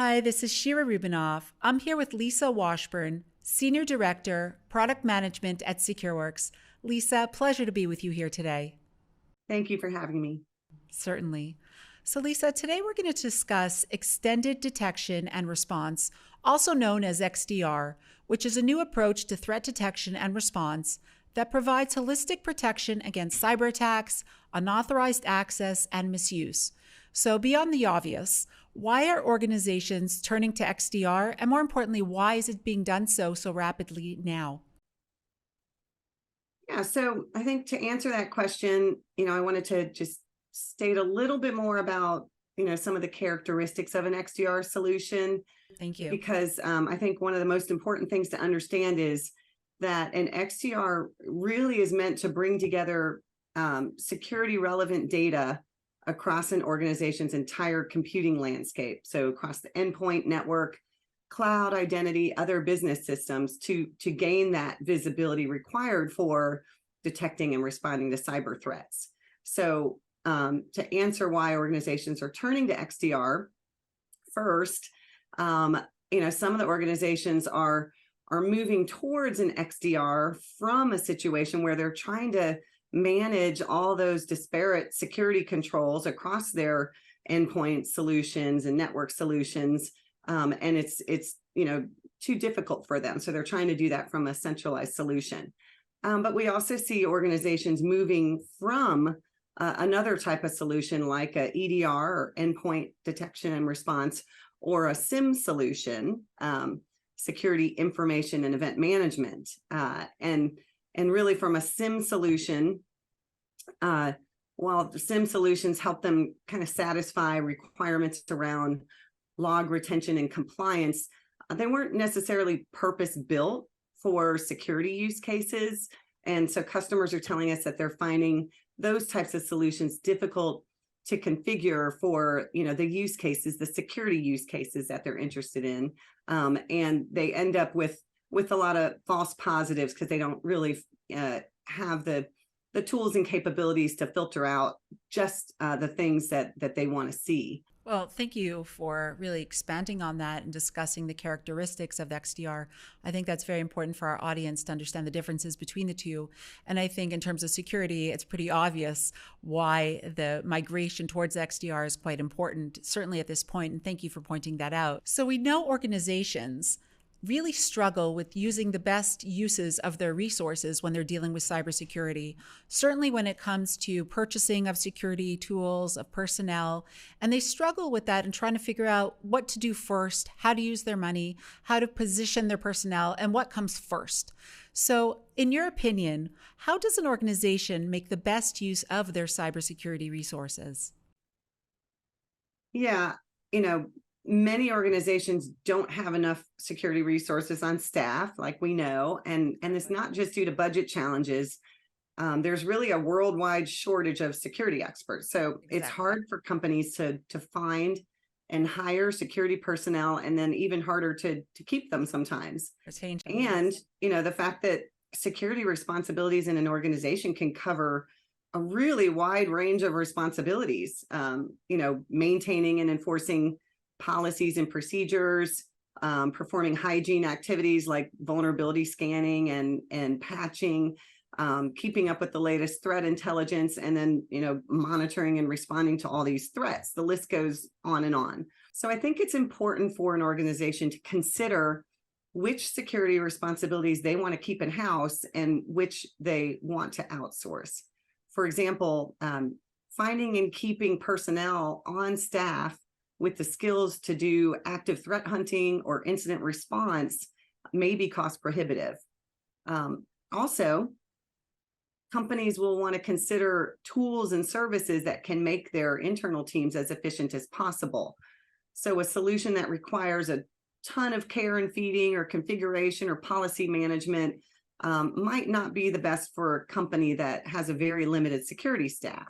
Hi, this is Shira Rubinoff. I'm here with Lisa Washburn, Senior Director, Product Management at Secureworks. Lisa, pleasure to be with you here today. Thank you for having me. Certainly. So, Lisa, today we're going to discuss extended detection and response, also known as XDR, which is a new approach to threat detection and response that provides holistic protection against cyber attacks, unauthorized access, and misuse. So, beyond the obvious, why are organizations turning to XDR? And more importantly, why is it being done so rapidly now? Yeah, so I think to answer that question, I wanted to just state a little bit more about, some of the characteristics of an XDR solution, Thank you. because I think one of the most important things to understand is that an XDR really is meant to bring together security relevant data across an organization's entire computing landscape. So across the endpoint, network, cloud, identity, other business systems to gain that visibility required for detecting and responding to cyber threats. So to answer why organizations are turning to XDR, first, some of the organizations are moving towards an XDR from a situation where they're trying to manage all those disparate security controls across their endpoint solutions and network solutions. And it's too difficult for them. So they're trying to do that from a centralized solution. But we also see organizations moving from another type of solution like a EDR or endpoint detection and response, or a SIM solution, security information and event management. And really from a SIM solution, while the SIM solutions help them kind of satisfy requirements around log retention and compliance, they weren't necessarily purpose built for security use cases. And so customers are telling us that they're finding those types of solutions difficult to configure for, the use cases, the security use cases that they're interested in. And they end up with a lot of false positives because they don't really have the tools and capabilities to filter out just the things that they want to see. Well, thank you for really expanding on that and discussing the characteristics of XDR. I think that's very important for our audience to understand the differences between the two. And I think in terms of security, it's pretty obvious why the migration towards XDR is quite important, certainly at this point. And thank you for pointing that out. So we know organizations really struggle with using the best uses of their resources when they're dealing with cybersecurity, certainly when it comes to purchasing of security tools, of personnel, and they struggle with that and trying to figure out what to do first, how to use their money, how to position their personnel, and what comes first. So in your opinion, how does an organization make the best use of their cybersecurity resources? Yeah, many organizations don't have enough security resources on staff, like we know, and it's not just due to budget challenges. There's really a worldwide shortage of security experts. So It's hard for companies to find and hire security personnel, and then even harder to keep them sometimes. And, the fact that security responsibilities in an organization can cover a really wide range of responsibilities, maintaining and enforcing policies and procedures, performing hygiene activities like vulnerability scanning and patching, keeping up with the latest threat intelligence, and then monitoring and responding to all these threats. The list goes on and on. So I think it's important for an organization to consider which security responsibilities they want to keep in-house and which they want to outsource. For example, finding and keeping personnel on staff with the skills to do active threat hunting or incident response may be cost prohibitive. Also, companies will want to consider tools and services that can make their internal teams as efficient as possible. So a solution that requires a ton of care and feeding or configuration or policy management might not be the best for a company that has a very limited security staff.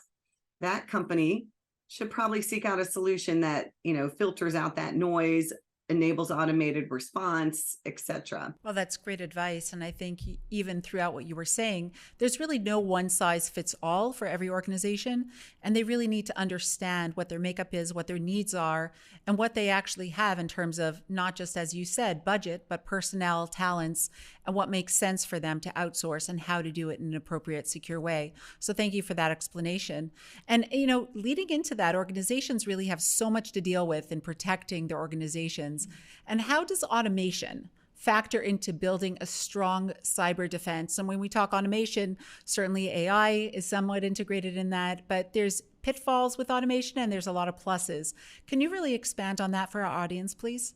That company should probably seek out a solution that filters out that noise enables automated response, etc. Well, that's great advice. And I think even throughout what you were saying, there's really no one size fits all for every organization. And they really need to understand what their makeup is, what their needs are, and what they actually have in terms of not just, as you said, budget, but personnel, talents, and what makes sense for them to outsource and how to do it in an appropriate, secure way. So thank you for that explanation. And, leading into that, organizations really have so much to deal with in protecting their organizations. And how does automation factor into building a strong cyber defense? And when we talk automation, certainly AI is somewhat integrated in that, but there's pitfalls with automation and there's a lot of pluses. Can you really expand on that for our audience, please?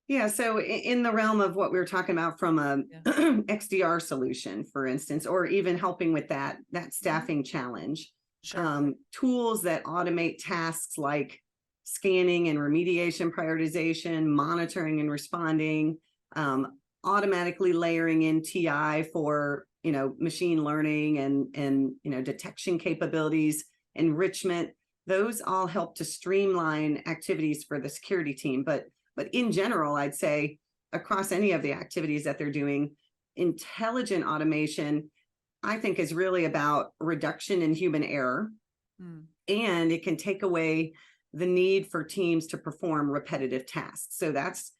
Yeah, so in the realm of what we were talking about from a XDR solution, for instance, or even helping with that staffing challenge, Sure. tools that automate tasks like scanning and remediation prioritization, monitoring and responding, automatically layering in TI for machine learning and detection capabilities, enrichment. Those all help to streamline activities for the security team. But in general, I'd say across any of the activities that they're doing, intelligent automation, I think, is really about reduction in human error. And it can take away the need for teams to perform repetitive tasks. So that's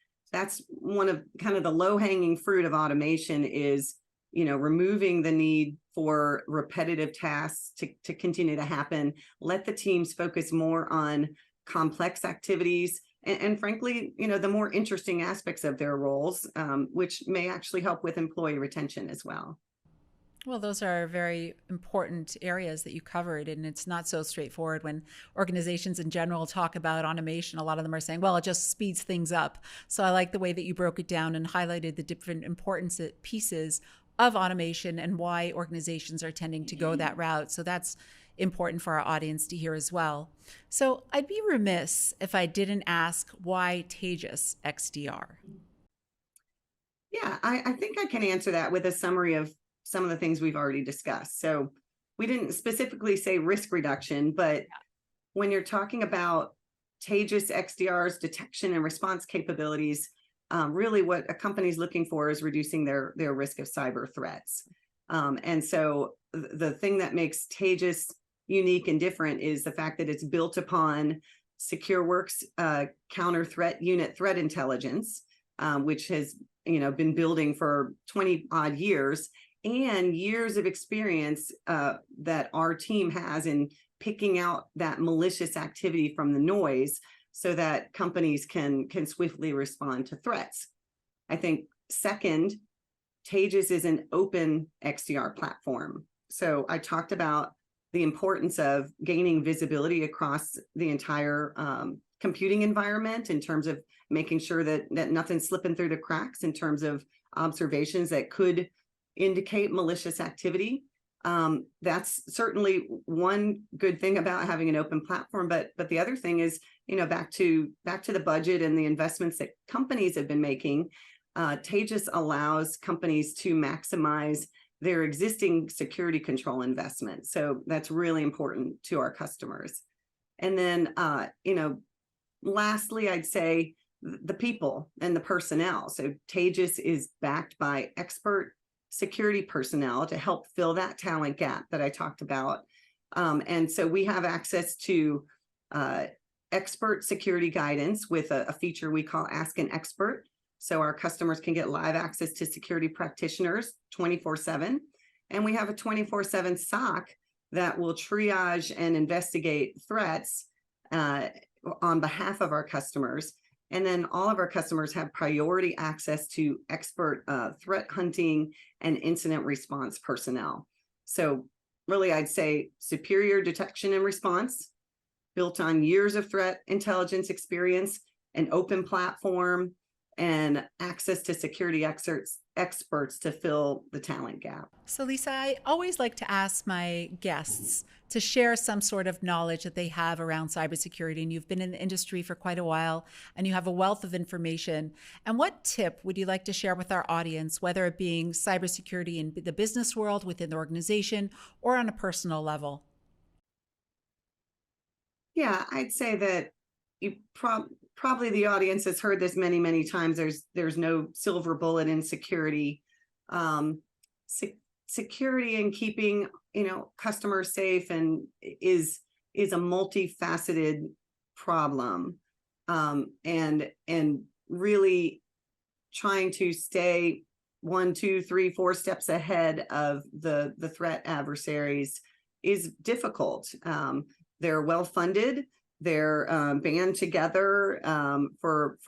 one of kind of the low-hanging fruit of automation is, removing the need for repetitive tasks to continue to happen. Let the teams focus more on complex activities and frankly, the more interesting aspects of their roles, which may actually help with employee retention as well. Well, those are very important areas that you covered, and it's not so straightforward when organizations in general talk about automation. A lot of them are saying, well, it just speeds things up. So I like the way that you broke it down and highlighted the different important pieces of automation and why organizations are tending to go that route. So that's important for our audience to hear as well. So I'd be remiss if I didn't ask why Taegis XDR. Yeah, I think I can answer that with a summary of some of the things we've already discussed. So we didn't specifically say risk reduction, but when you're talking about Taegis XDR's detection and response capabilities, really what a company's looking for is reducing their risk of cyber threats. And so the thing that makes Taegis unique and different is the fact that it's built upon Secureworks counter threat unit threat intelligence, which has been building for 20 odd years, and years of experience that our team has in picking out that malicious activity from the noise so that companies can swiftly respond to threats. I think second, Taegis is an open XDR platform. So I talked about the importance of gaining visibility across the entire computing environment in terms of making sure that nothing's slipping through the cracks in terms of observations that could indicate malicious activity. That's certainly one good thing about having an open platform, but the other thing is, back to the budget and the investments that companies have been making. Taegis allows companies to maximize their existing security control investment. So that's really important to our customers. And then, lastly, I'd say the people and the personnel. So Taegis is backed by expert security personnel to help fill that talent gap that I talked about. And so we have access to expert security guidance with a feature we call Ask an Expert. So our customers can get live access to security practitioners 24/7. And we have a 24/7 SOC that will triage and investigate threats on behalf of our customers. And then all of our customers have priority access to expert threat hunting and incident response personnel. So really, I'd say superior detection and response built on years of threat intelligence experience, an open platform, and access to security experts to fill the talent gap. So, Lisa, I always like to ask my guests to share some sort of knowledge that they have around cybersecurity. And you've been in the industry for quite a while and you have a wealth of information. And what tip would you like to share with our audience, whether it being cybersecurity in the business world, within the organization, or on a personal level? Yeah, I'd say that you probably the audience has heard this many, many times. There's no silver bullet in security. Security and keeping, customers safe and is a multifaceted problem. And really trying to stay 1, 2, 3, 4 steps ahead of the threat adversaries is difficult. They're well funded. They're band together for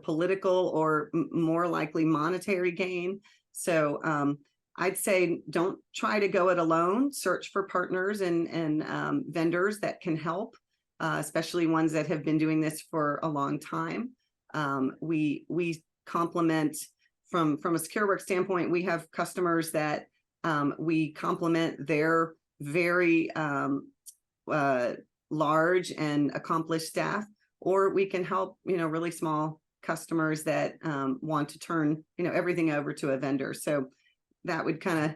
political or more likely monetary gain. So I'd say don't try to go it alone. Search for partners and vendors that can help, especially ones that have been doing this for a long time. We complement from a Secureworks standpoint. We have customers that we complement their very large and accomplished staff, or we can help really small customers that want to turn everything over to a vendor. So that would kind of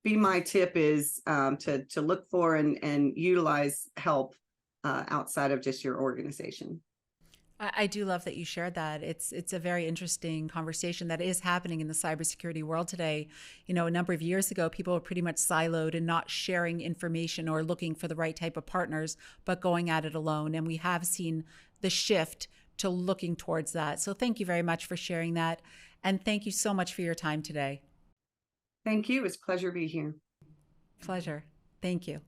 be my tip, is to look for and utilize help outside of just your organization. I do love that you shared that. It's a very interesting conversation that is happening in the cybersecurity world today. A number of years ago, people were pretty much siloed and not sharing information or looking for the right type of partners, but going at it alone. And we have seen the shift to looking towards that. So thank you very much for sharing that. And thank you so much for your time today. Thank you. It's a pleasure to be here. Pleasure. Thank you.